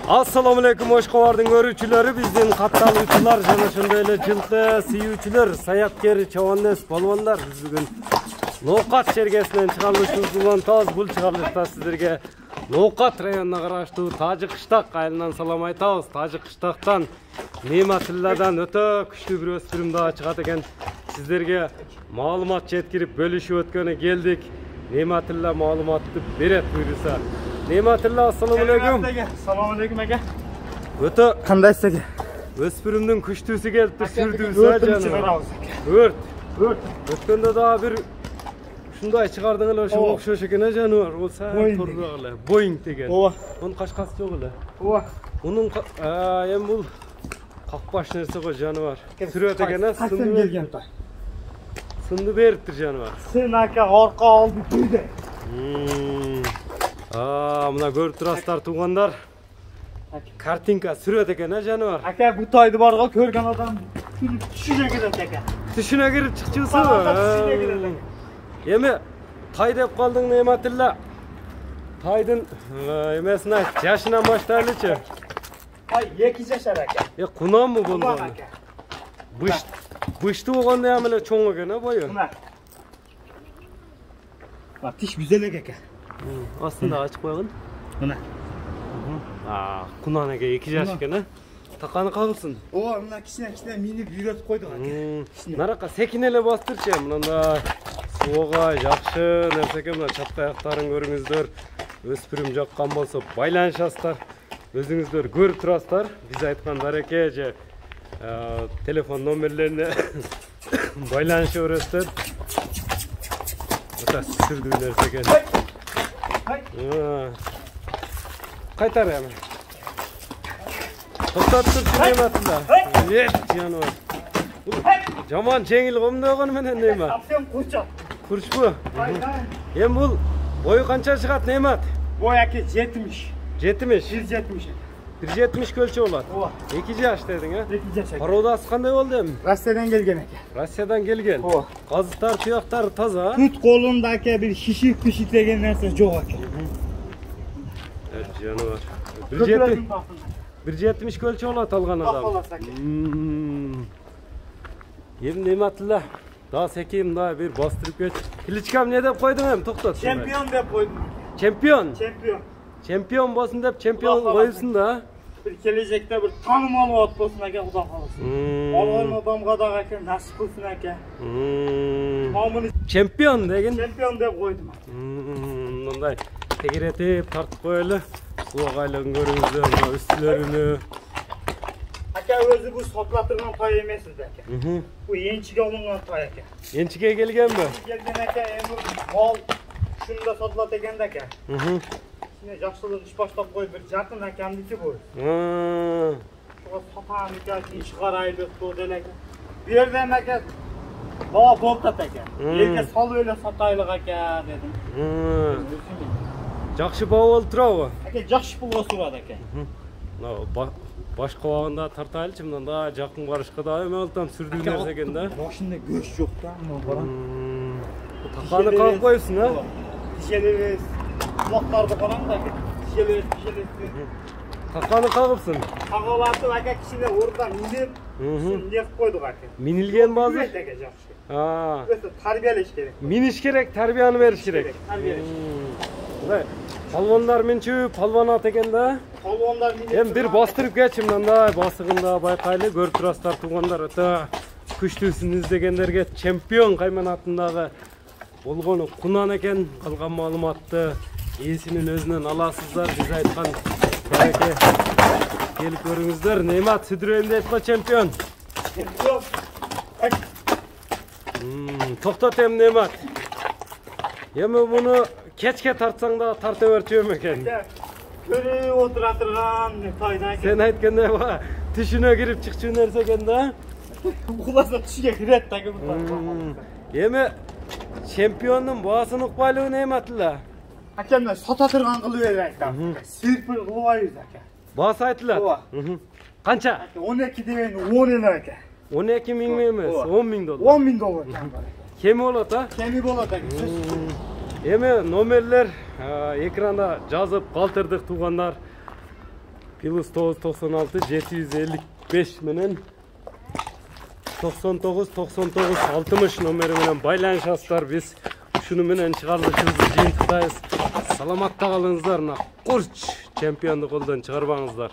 Assalamu alaikum Oşkovardın görücüleri, bizden kattalıyçılar, jana şunday ele жылкы сүйүүчүлөр, саяткер, чабандес, балбандар. Biz bugün Ноокат шергесинен чыгарылышыбыз улантабыз. Бул чыгарылышта сиздерге Ноокат районуна караштуу Тажы Кыштак айылынан салам айтабыз. Тажы Кыштактан Нематилладан өтө күчтүү бир өспүрүм дагы чыгат экен. Сиздерге маалымат жеткирип бөлүшүп өткөнү келдик. Нематилла маалыматты берет буйруса. Нематилла, assalamu alaikum. Assalamu alaikum aka. Өтө Кандайсыз aka? Өспүрүмдүн күчтүүсү келиптир, сүрдүүсү жаным. Өрт. Өткөндө дагы бир ушундай чыгардың эле, ошого окшош экен жаныбар. Болса тургула эле. Боинг деген. Ооба. Онун качкасы жок эле. Ооба. Унун эми бул какпаш нерсе го жаныбар. Сүрөт экен, Кайдан келген та? Сынды бериптир жаныбар. Сен aka арка алды күйдө. Мына көрүп турасыздар туугандар. Картинка сүрөт экен, жаныбар. Aka bu тайды барга көргөн адам түшүнө кетет aka. Түшүнө кирип чыкчусу. Эми тай деп калдың Нематилла. Тайдын эмесин айт, жашынан баштайлычы. Ай 2 жашар aka. Кунамбы болгон? Бышты болгондо эми эле чоң экен, бою. Мына. Тиш güzel aka. Астында ачып койгон. Мына. Кунан эке 2 жаш экен, Таканы кагылсын. Ооба, мына кичине минип үйрөтүп койдук aka. Нарака секин эле бастырчы, мындай суга жакшы нерсе экен. Мына чапка аяктарын көрүңүздөр. Өспүрүм жаккан болсо байланышасыздар. Өзүңүздөр көрүп турасыздар. Биз айткан дареке же телефон номерлерине байланыша бересиздер. Өтө сүрдүү нерсе экен. Кайтар эми. Токтоп турчу Нематилла. Жаныбар. Жаман жеңил комдогон менен Немат. Апсем курчак. Курчпу? Эми бул бою канча чыгат Немат? Бой aka 70. 70. 170. 170 көлчө болот. Ооба. 2 жаш дедиң, 2 жаш aka. Пародасы кандай болду эми? Россиядан келген aka. Россиядан келген. Ооба. Казыктар, туяктар таза. Түт колунда aka bir шишик деген нерсе жок aka. Жаныбар. 170 көлчө болот алган адам. Эми Нематилла, да секим да бир бастырып кет. Кличкам не деп койдуң эми? Токтот. Чемпион деп койдум. Чемпион. Чемпион болсун деп чемпион коюпсун да. Bir келечекте bir таанымал болот болсун aka, Кудай кааласа. Алган адамга дагы aka насип кылсын aka. Мамыны Чемпион деген. чемпион деп койдум. Мындай тегеретип тартып коелу. Суга айлыгын көрүңүздөр, үстүлөрүнү. Aka өзү бу сотлатырган тай эмес aka. Бу энчиге алынган тай aka. Энчиге келгенби? Келген aka, эми мал шунда сотлат экен aka. Сине жакшылык иш баштап коюп бир жакын акамдыкы бул. Ошого сатам aka, иш карайлы деп элек. Бу жерден aka баа болтат aka. Элге салып эле сатайлык aka дедим. Жакшы баа болуп турабы? Aka жакшы пулга сурат aka. Башка убагында тартайлычы, мында жакын барышка да эме олтам сүрдүү нерсе экен да. Башында көч жок да, мына барам. Таканы кагып коюпсун, а? Тишелебиз, кулактарды караң да, тишелебиз. Таканы кагыпсың. Кагалатып aka кичине урда минип, неп койдук aka. Минилген базы? Aka жакшы. Өтө тарбиялаш керек. Миниш керек, тарбияны бериш керек. Палвандар минчү, палванат экен да. Палвандар минип. Эми бир бастырып кетчи мындай, басыгында байкайлы, көрүп турасыздар туугандар, өтө күчтүүсүн издегендерге чемпион кайманатындагы болгону Кунан экен. Калган маалыматты ээсинин өзүнөн аласыздар. Биз айткан бареке келип көрүңүздөр. Немат сүдүрөйүм дейт чемпион. Чемпион. Токтот эми Немат. Эми муну кечке тартсаң да тарта берчүм экен. Көрүп отура турган тайдан. Сен айткандай ба, түшүнө кирип чыкчу нерсе экен да. Куласа түшүгө кирет да бу. Эми чемпиондун баасын укпайлыбы Нематилла? Акемне сата турган кылып берет да. Сирпир кылбайбыз aka. Баасы айтылат. Ооба. Канча? 12 деген 10 эле aka. 12 миң эмес, 10 миң доллар. 10 миң доллар. Кеми болот, а? Кеми болот aka. Эми номерлер экранда жазып калтырдык туугандар. +996 755 менен 99 99 60 номери менен байланышасыздар. Биз ушуну менен чыгарылышыбызды жыйынтыктайбыз. Саламатта калыңыздар. Курч чемпиондук колдон чыгарбаңыздар.